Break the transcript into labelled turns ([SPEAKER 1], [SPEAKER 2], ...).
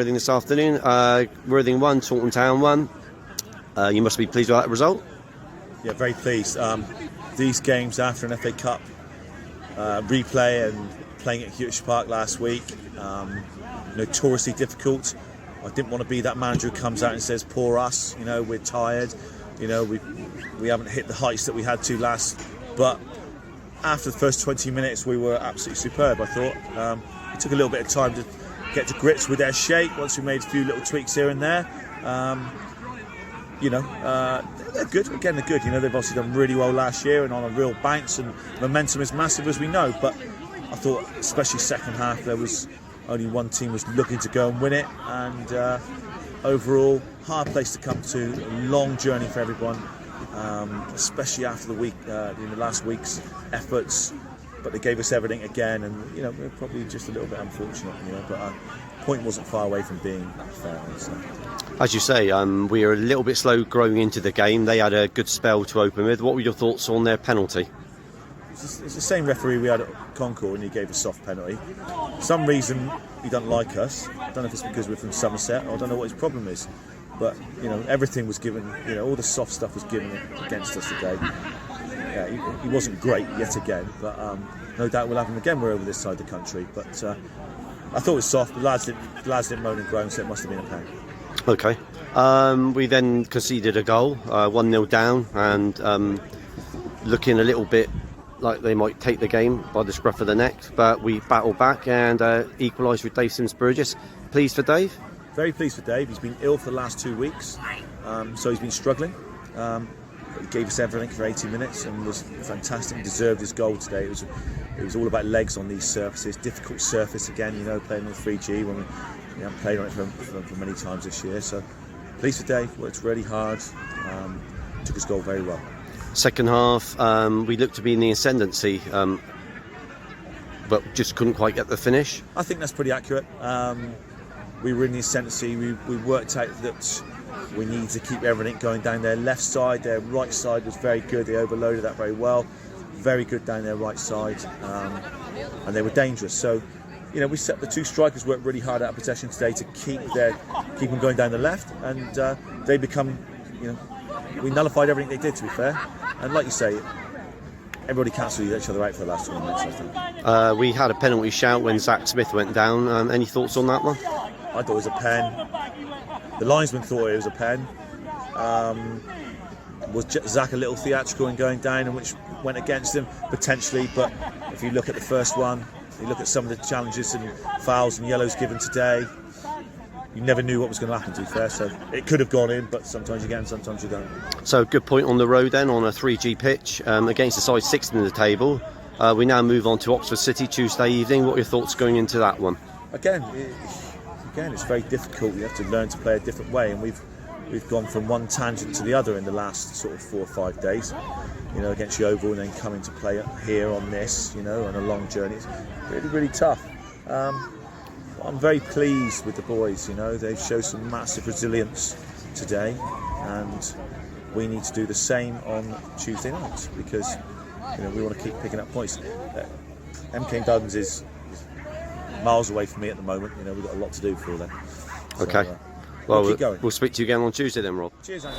[SPEAKER 1] Worthing this afternoon. Worthing 1, Taunton Town 1. You must be pleased with that result?
[SPEAKER 2] Yeah, very pleased. These games after an FA Cup replay and playing at Hughes Park last week, notoriously difficult. I didn't want to be that manager who comes out and says, poor us, we're tired, we haven't hit the heights that we had to last. But after the first 20 minutes, we were absolutely superb, I thought. It took a little bit of time to get to grips with their shape once we made a few little tweaks here and there. They're good. Again, they're good. They've obviously done really well last year and on a real bounce, and momentum is massive, as we know. But I thought, especially second half, there was only one team was looking to go and win it, and overall, hard place to come to. A long journey for everyone, especially after the week, last week's efforts. But they gave us everything again, and we're probably just a little bit unfortunate. But our point wasn't far away from being fair. So.
[SPEAKER 1] As you say, we were a little bit slow growing into the game. They had a good spell to open with. What were your thoughts on their penalty?
[SPEAKER 2] It's the same referee we had at Concord, and he gave a soft penalty. For some reason, he doesn't like us. I don't know if it's because we're from Somerset, or I don't know what his problem is. But everything was given. All the soft stuff was given against us today. Yeah, he wasn't great yet again, but no doubt we'll have him again. We're over this side of the country, but I thought it was soft. The lads didn't moan and groan, so it must have been a pen.
[SPEAKER 1] Okay. We then conceded a goal, 1-0 down, and looking a little bit like they might take the game by the scruff of the neck, but we battled back and equalised with Dave Sims-Burgess. Pleased for Dave?
[SPEAKER 2] Very pleased for Dave. He's been ill for the last 2 weeks, so he's been struggling. He gave us everything for 80 minutes and was fantastic. He deserved his goal today. It was all about legs on these surfaces. Difficult surface again, playing on 3G when we haven't played on it for many times this year. So pleased for Dave. Worked really hard. Took his goal very well.
[SPEAKER 1] Second half, we looked to be in the ascendancy, but just couldn't quite get the finish.
[SPEAKER 2] I think that's pretty accurate. We were in the ascendancy. We worked out that we need to keep everything going down their left side. Their right side was very good. They overloaded that very well. Very good down their right side, and they were dangerous. So, we set the two strikers worked really hard out of possession today to keep them going down the left, and they become, we nullified everything they did, to be fair. And like you say, everybody cancelled each other out for the last 20 minutes, I think.
[SPEAKER 1] We had a penalty shout when Zach Smith went down. Any thoughts on that one?
[SPEAKER 2] I thought it was a pen. The linesman thought it was a pen. Was Zach a little theatrical in going down, and which went against him potentially? But if you look at the first one, you look at some of the challenges and fouls and yellows given today, you never knew what was going to happen, to be fair. So it could have gone in, but sometimes you get and sometimes you don't.
[SPEAKER 1] So good point on the road then, on a 3G pitch against the side 6th in the table. We now move on to Oxford City Tuesday evening. What are your thoughts going into that one? Again,
[SPEAKER 2] it's very difficult. You have to learn to play a different way, and we've gone from one tangent to the other in the last sort of 4 or 5 days. Against Yeovil, and then coming to play here on this, on a long journey. It's really, really tough. I'm very pleased with the boys. They've shown some massive resilience today, and we need to do the same on Tuesday night, because we want to keep picking up points. MK Duddons is miles away from me at the moment. We've got a lot to do for them. So,
[SPEAKER 1] okay.
[SPEAKER 2] We'll keep going.
[SPEAKER 1] We'll speak to you again on Tuesday then, Rob.
[SPEAKER 2] Cheers, Andy.